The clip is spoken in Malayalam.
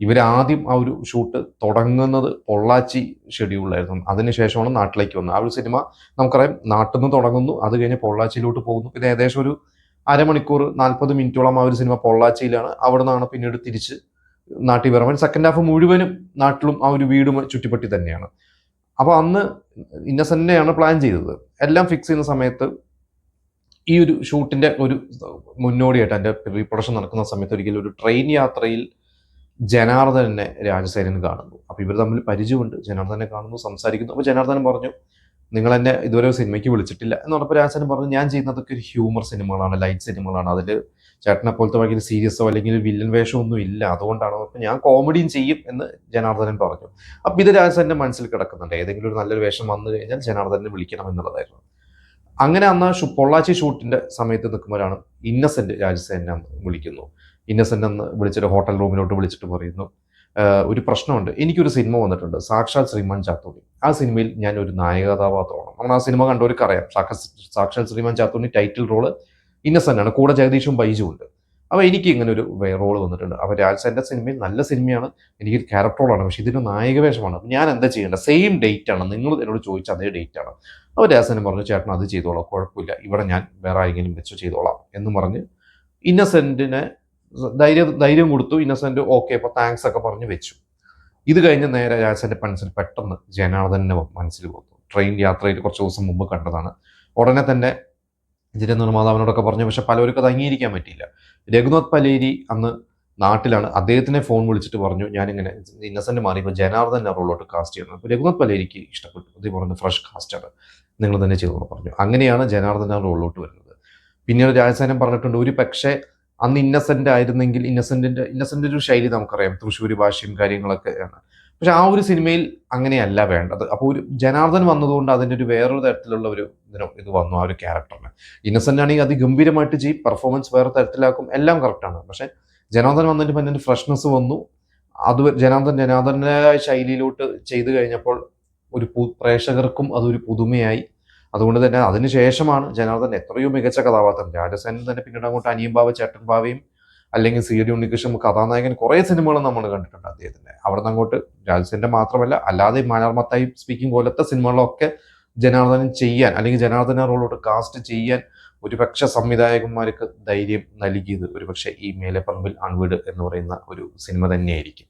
ഇവരാദ്യം ആ ഒരു ഷൂട്ട് തുടങ്ങുന്നത് പൊള്ളാച്ചി ഷെഡ്യൂളായിരുന്നു. അതിനുശേഷമാണ് നാട്ടിലേക്ക് വന്നത്. ആ ഒരു സിനിമ നമുക്കറിയാം നാട്ടിൽ നിന്ന് തുടങ്ങുന്നു, അത് കഴിഞ്ഞ് പൊള്ളാച്ചിയിലോട്ട് പോകുന്നു. പിന്നെ ഏകദേശം ഒരു അരമണിക്കൂർ 40 മിനിറ്റോളം ആ ഒരു സിനിമ പൊള്ളാച്ചിയിലാണ്. അവിടെ നിന്നാണ് പിന്നീട് തിരിച്ച് നാട്ടിൽ വരവൻ. സെക്കൻഡ് ഹാഫ് മുഴുവനും നാട്ടിലും ആ ഒരു വീടും ചുറ്റിപ്പറ്റി തന്നെയാണ്. അപ്പോൾ അന്ന് ഇന്നസെന്റിനെയാണ് പ്ലാൻ ചെയ്തത്. എല്ലാം ഫിക്സ് ചെയ്യുന്ന സമയത്ത് ഈ ഒരു ഷൂട്ടിന്റെ ഒരു മുന്നോടിയായിട്ട് എൻ്റെ പ്രീ പ്രൊഡക്ഷൻ നടക്കുന്ന സമയത്ത് ഒരിക്കലും ഒരു ട്രെയിൻ യാത്രയിൽ ജനാർദ്ദനെ രാജസേനൻ കാണുന്നു. അപ്പോൾ ഇവർ തമ്മിൽ പരിചയമുണ്ട്. ജനാർദ്ദനെ കാണുന്നു, സംസാരിക്കുന്നു. അപ്പോൾ ജനാർദ്ദനൻ പറഞ്ഞു, നിങ്ങൾ എന്നെ ഇതുവരെ സിനിമയ്ക്ക് വിളിച്ചിട്ടില്ല എന്ന് പറഞ്ഞപ്പോൾ രാജസേനൻ പറഞ്ഞു, ഞാൻ ചെയ്യുന്നതൊക്കെ ഒരു ഹ്യൂമർ സിനിമകളാണ്, ലൈറ്റ് സിനിമകളാണ്. അതിൽ ചേട്ടനെ പോലത്തെ ഭയങ്കര സീരിയസോ അല്ലെങ്കിൽ വില്ലൻ വേഷമോ ഒന്നും ഇല്ല, അതുകൊണ്ടാണ്. അപ്പം ഞാൻ കോമഡിയും ചെയ്യും എന്ന് ജനാർദ്ദനൻ പറഞ്ഞു. അപ്പം ഇത് രാജസേനൻ്റെ മനസ്സിൽ കിടക്കുന്നുണ്ട്, ഏതെങ്കിലും ഒരു നല്ലൊരു വേഷം വന്നു കഴിഞ്ഞാൽ ജനാർദ്ദനെ വിളിക്കണം എന്നുള്ളതായിരുന്നു. അങ്ങനെ അന്ന് പൊള്ളാച്ചി ഷൂട്ടിന്റെ സമയത്ത് നിൽക്കുമ്പോഴാണ് ഇന്നസെന്റ് രാജസേനെ വിളിക്കുന്നു. ഇന്നസെന്റ് അന്ന് വിളിച്ചിട്ട് ഹോട്ടൽ റൂമിലോട്ട് വിളിച്ചിട്ട് പറയുന്നു, ഒരു പ്രശ്നമുണ്ട്, എനിക്കൊരു സിനിമ വന്നിട്ടുണ്ട്, സാക്ഷാൽ ശ്രീമാൻ ചാത്തോണി. ആ സിനിമയിൽ ഞാൻ ഒരു നായക കഥാപാത്രമാണ്. നമ്മൾ ആ സിനിമ കണ്ടവർക്ക് അറിയാം, സാക്ഷാൽ ശ്രീമാൻ ചാത്തോണി ടൈറ്റിൽ റോള് ഇന്നസെന്റ് ആണ്, കൂടെ ജഗദീഷും ബൈജും ഉണ്ട്. അപ്പോൾ എനിക്ക് ഇങ്ങനെ ഒരു റോള് വന്നിട്ടുണ്ട്. അപ്പോൾ രാജസേന്റെ സിനിമയിൽ നല്ല സിനിമയാണ്, എനിക്ക് ക്യാരക്ടർ റോളാണ്, പക്ഷെ ഇതിന് നായക വേഷമാണ്. ഞാൻ എന്താ ചെയ്യേണ്ടത്? സെയിം ഡേറ്റ് ആണ്, നിങ്ങൾ എന്നോട് ചോദിച്ച അതേ ഡേറ്റ് ആണ്. അപ്പോൾ രാജസേനൻ പറഞ്ഞു, ചേട്ടൻ അത് ചെയ്തോളാം, കുഴപ്പമില്ല, ഇവിടെ ഞാൻ വേറെ ആരെങ്കിലും വെച്ച് ചെയ്തോളാം എന്ന് പറഞ്ഞ് ഇന്നസെന്റിനെ ധൈര്യം കൊടുത്തു. ഇന്നസെന്റ് ഓക്കെ, അപ്പോൾ താങ്ക്സ് ഒക്കെ പറഞ്ഞ് വെച്ചു. ഇത് കഴിഞ്ഞ് നേരെ രാജസേന്റെ മനസ്സിൽ പെട്ടെന്ന് ജനാർദ്ദനെ മനസ്സിൽ വന്നു. ട്രെയിൻ യാത്രയിൽ കുറച്ച് ദിവസം മുമ്പ് കണ്ടതാണ്. ഉടനെ തന്നെ ഇതിന്റെ നിർമ്മാതാവിനോടൊക്കെ പറഞ്ഞു, പക്ഷെ പലർക്കും അത് അംഗീകരിക്കാൻ പറ്റിയില്ല. രഘുനാഥ് പലേരി അന്ന് നാട്ടിലാണ്. അദ്ദേഹത്തിനെ ഫോൺ വിളിച്ചിട്ട് പറഞ്ഞു, ഞാനിങ്ങനെ ഇന്നസെന്റ് മാറിയപ്പോൾ ജനാർദ്ദൻ്റെ റോളോട്ട് കാസ്റ്റ് ചെയ്യുന്നത്. അപ്പോൾ രഘുനാഥ് പലേരിക്ക് ഇഷ്ടപ്പെട്ടു. അത് പറഞ്ഞു, ഫ്രഷ് കാസ്റ്റാണ്, നിങ്ങൾ തന്നെ ചെയ്തോളൂ പറഞ്ഞു. അങ്ങനെയാണ് ജനാർദ്ദൻ്റെ റോളിലോട്ട് വരുന്നത്. പിന്നീട് രാജസേനൻ പറഞ്ഞിട്ടുണ്ട്, ഒരു പക്ഷേ അന്ന് ഇന്നസെന്റ് ആയിരുന്നെങ്കിൽ, ഇന്നസെന്റിന്റെ ഒരു ശൈലി നമുക്കറിയാം, തൃശ്ശൂർ ഭാഷയും കാര്യങ്ങളൊക്കെയാണ്. പക്ഷെ ആ ഒരു സിനിമയിൽ അങ്ങനെയല്ല വേണ്ടത്. അപ്പോൾ ഒരു ജനാർദ്ദൻ വന്നതുകൊണ്ട് അതിൻ്റെ ഒരു വേറൊരു തരത്തിലുള്ള ഒരു ഇത് വന്നു ആ ഒരു ക്യാരക്ടറിന്. ഇന്നസെന്റ് ആണെങ്കിൽ അതിഗംഭീരമായിട്ട് ചെയ്യും, പെർഫോമൻസ് വേറെ തരത്തിലാക്കും, എല്ലാം കറക്റ്റാണ്. പക്ഷെ ജനാർദ്ദൻ വന്നിട്ട് പിന്നെ ഒരു ഫ്രഷ്നെസ് വന്നു. അത് ജനാർദ്ദൻ്റെതായ ശൈലിയിലോട്ട് ചെയ്തു കഴിഞ്ഞപ്പോൾ ഒരു പ്രേക്ഷകർക്കും അതൊരു പുതുമയായി. അതുകൊണ്ട് തന്നെ അതിനുശേഷമാണ് ജനാർദ്ദൻ എത്രയോ മികച്ച കഥാപാത്രം. രാജസേനൻ തന്നെ പിന്നീട് അങ്ങോട്ട് അനിയൻ ബാവ, ചേട്ടൻ ബാവയും അല്ലെങ്കിൽ സി.ഡി. ഉണ്ണികൃഷ്ണൻ കഥാനായകൻ കുറേ സിനിമകൾ നമ്മൾ കണ്ടിട്ടുണ്ട് അദ്ദേഹത്തിൻ്റെ. അവിടെ നിന്ന് അങ്ങോട്ട് രാജസേനൻ്റെ മാത്രമല്ല, അല്ലാതെ മാനാർമത്തായി സ്പീക്കിംഗ് പോലത്തെ സിനിമകളൊക്കെ ജനാർദ്ദനൻ ചെയ്യാൻ, അല്ലെങ്കിൽ ജനാർദ്ദന റോളോട്ട് കാസ്റ്റ് ചെയ്യാൻ ഒരുപക്ഷെ സംവിധായകന്മാർക്ക് ധൈര്യം നൽകിയത് ഒരുപക്ഷെ ഈ മേലെപ്പറമ്പിൽ അൺവിട് എന്ന് പറയുന്ന ഒരു സിനിമ തന്നെയായിരിക്കും.